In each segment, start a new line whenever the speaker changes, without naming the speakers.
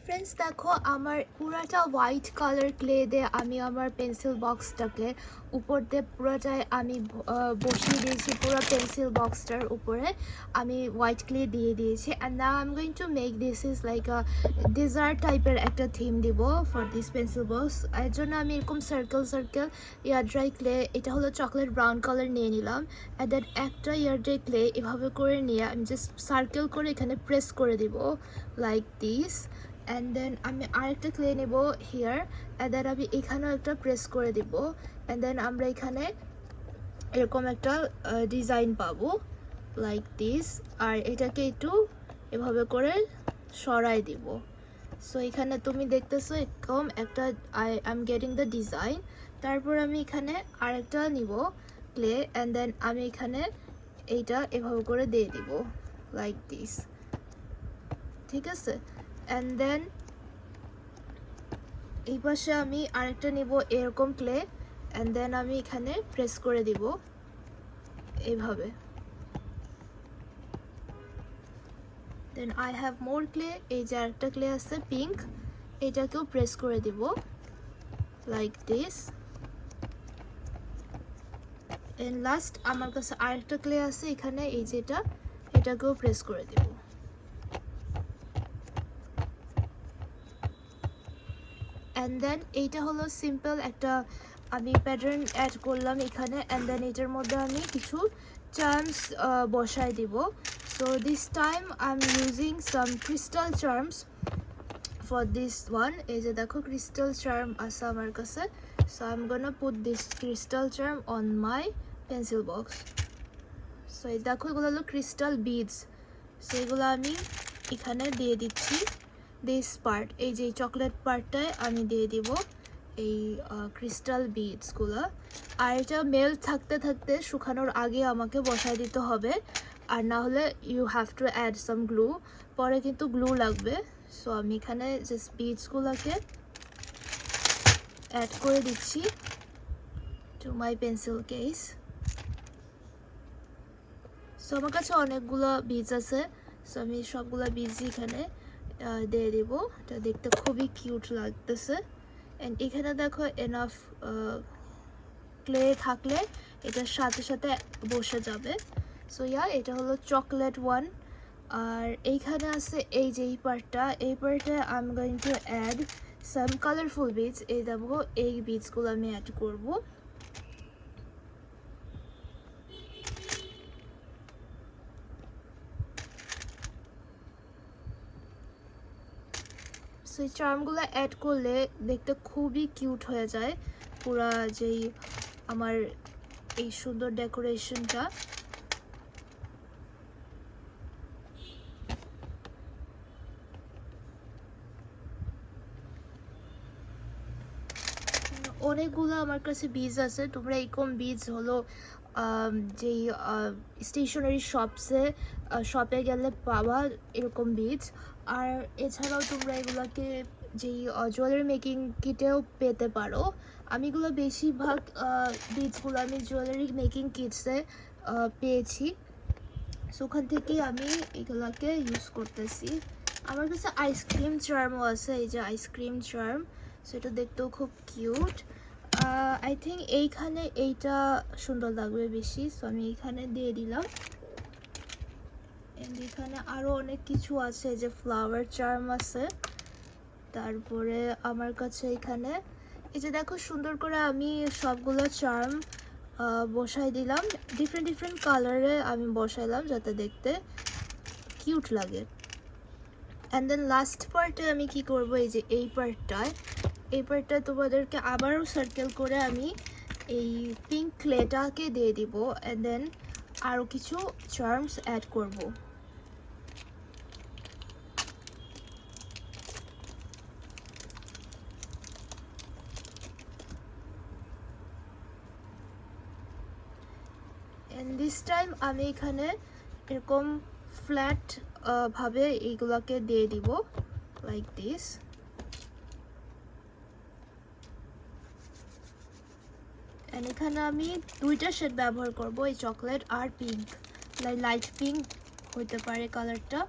Friends দেখো আমার পুরাটা হোয়াইট কালার ক্লে দিয়ে আমি আমার পেন্সিল বক্সটাকে উপর দিয়ে পুরোটাই আমি বসিয়ে দিয়েছি। পুরো পেন্সিল বক্সটার উপরে আমি হোয়াইট ক্লে দিয়ে দিয়েছি। And now I am going to make this is like a desert টাইপের একটা থিম দিব ফর দিস পেন্সিল বক্স। এর জন্য আমি এরকম circle circle air dry clay, এটা হলো চকলেট ব্রাউন কালার নিয়ে নিলাম। অ্যান্ড দেন একটা এয়ার ড্রাই ক্লে এভাবে করে নিয়ে আমি জাস্ট সার্কেল করে এখানে প্রেস করে দিব লাইক দিস। অ্যান্ড দেন আমি আরেকটা ক্লে নেব হিয়ার, অ্যান্ড দেন আমি এখানেও একটা প্রেস করে দিব। অ্যান্ড দেন আমরা এখানে এরকম একটা ডিজাইন পাবো লাইক দিস। আর এটাকে একটু এভাবে করে সরাই দিব। সো এখানে তুমি দেখতেছো এরকম একটা I am getting the design. তারপর আমি এখানে আরেকটা নিব ক্লে, অ্যান্ড দেন আমি এখানে এইটা এভাবে করে দিয়ে দিব লাইক দিস, ঠিক আছে। অ্যান্ড দেন এই পাশে আমি আরেকটা নিব এরকম ক্লে, অ্যান্ড দেন আমি এখানে প্রেস করে দিব এইভাবে। Then I have more clay, এই যে আরেকটা ক্লে আছে পিঙ্ক, এটাকেও প্রেস করে দিব লাইক দিস। এন্ড লাস্ট আমার কাছে আরেকটা ক্লে আছে এখানে, এই যেটা, এটাকেও প্রেস করে দিব। অ্যান্ড দেন এইটা হলো সিম্পল একটা আমি প্যাটার্ন অ্যাড করলাম এখানে। অ্যান্ড দেন এটার মধ্যে আমি কিছু চার্মস বসাই দিব। So this time I am using some crystal charms for this one. এই যে দেখো ক্রিস্টাল চার্ম আছে আমার কাছে। So I am gonna put this crystal charm on my pencil box. So এই দেখো এগুলো হলো ক্রিস্টাল বিডস। সো এগুলো আমি এখানে দিয়ে দিচ্ছি। দিস পার্ট, এই যে চকলেট পার্টটায় আমি দিয়ে দিব এই ক্রিস্টাল বিডসগুলো। আর এটা মেল্ট থাকতে থাকতে শুকানোর আগে আমাকে বসায় দিতে হবে, আর না হলে you have to add some glue, পরে কিন্তু গ্লু লাগবে। সো আমি এখানে জাস্ট বিডসগুলোকে অ্যাড করে দিচ্ছি to my pencil case. So আমার কাছে অনেকগুলো বিডস আছে, সো আমি সবগুলো বিডসই এখানে দিয়ে দিব। এটা দেখতে খুবই কিউট লাগতেছে। অ্যান্ড এখানে দেখো এনাফ ক্লে থাকলে এটার সাথে সাথে বসে যাবে। সো ইয়া, এটা হলো চকলেট ওয়ান। আর এইখানে আছে এই যে এই পার্টটা, এই পার্টে I am going to add some colourful beads. এই দেখো এই বিডসগুলো আমি অ্যাড করব। সো এই চার্মগুলো অ্যাড করলে দেখতে খুবই কিউট হয়ে যায় পুরা যেই আমার এই সুন্দর ডেকোরেশনটা। অনেকগুলো আমার কাছে বীজ আছে। তোমরা এরকম বীজ হলো যেই স্টেশনারি শপে গেলে পাবা এরকম বীজ। আর এছাড়াও তোমরা এগুলোকে যেই জুয়েলারি মেকিং কিটেও পেতে পারো। আমি এগুলো বেশিরভাগ বীজগুলো আমি জুয়েলারি মেকিং কিটসে পেয়েছি। সো ওখান থেকেই আমি এগুলোকে ইউজ করতেছি। আমার কাছে আইসক্রিম চার্মও আছে, এই যে আইসক্রিম চার্ম। সো এটা দেখতেও খুব কিউট। আই থিঙ্ক এইখানে এইটা সুন্দর লাগবে বেশি, সো আমি এইখানে দিয়ে দিলাম। এন্ড এখানে আরও অনেক কিছু আছে, যে ফ্লাওয়ার চার্ম আছে। তারপরে আমার কাছে এখানে এই যে দেখো সুন্দর করে আমি সবগুলো চার্ম বসাই দিলাম। ডিফারেন্ট ডিফারেন্ট কালারে আমি বসাইলাম যাতে দেখতে কিউট লাগে। অ্যান্ড দেন লাস্ট পার্টে আমি কি করব, এই যে এই পার্টটা তোমাদেরকে আবারও সার্কেল করে আমি এই পিঙ্ক ক্লেটাকে দিয়ে দিব। অ্যান্ড দেন আরও কিছু চার্মস অ্যাড করব। অ্যান্ড দিস টাইম আমি এখানে এরকম ফ্ল্যাট ভাবে এইগুলোকে দিয়ে দিব লাইক দিস। অ্যান্ড এখানে আমি দুইটা শেড ব্যবহার করব, এই চকলেট আর পিঙ্ক, লাইট পিঙ্ক হতে পারে কালারটা।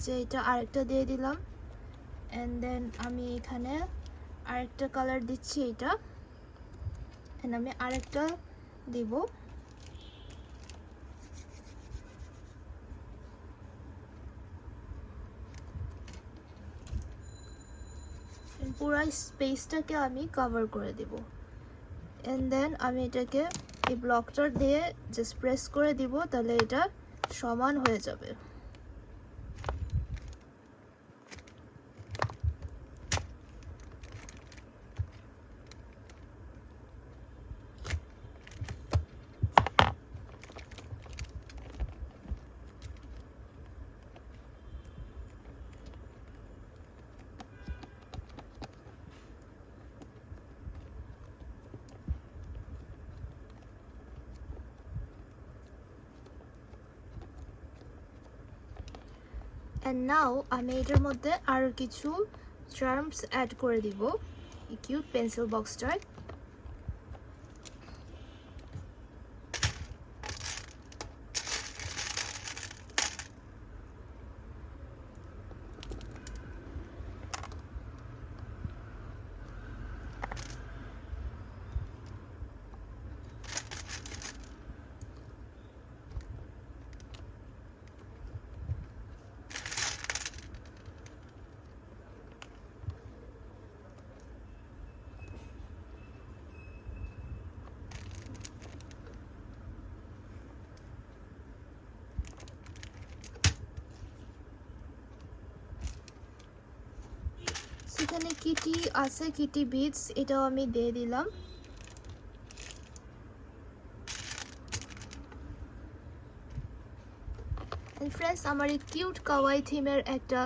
যে এটা আরেকটা দিয়ে দিলাম অ্যান্ড দেন আমি এখানে আরেকটা কালার দিচ্ছি এটা অ্যান্ড আমি আরেকটা দিব পুরো স্পেসটাকে আমি কভার করে দিব অ্যান্ড দেন আমি এটাকে এই ব্লকটা দিয়ে জাস্ট প্রেস করে দিব তাহলে এটা সমান হয়ে যাবে and now আমি এটার মধ্যে আরো কিছু চার্মস অ্যাড করে দিব এই কিউট পেন্সিল বক্সটায় এখানে কিটি আছে কিটি বিটস এটাও আমি দিয়ে দিলাম এন্ড ফ্রেন্ডস আমার এই কিউট কাওয়াই থিমের একটা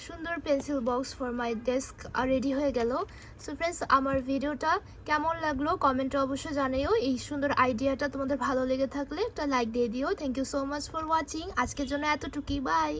সুন্দর pencil box for my desk ready হয়ে গেল সো ফ্রেন্ডস আমার ভিডিওটা কেমন লাগলো কমেন্টে অবশ্যই জানাইও এই সুন্দর আইডিয়াটা তোমাদের ভালো লেগে থাকলে একটা লাইক দিয়ে দিও thank you so much for watching আজকের জন্য এতটুকুই বাই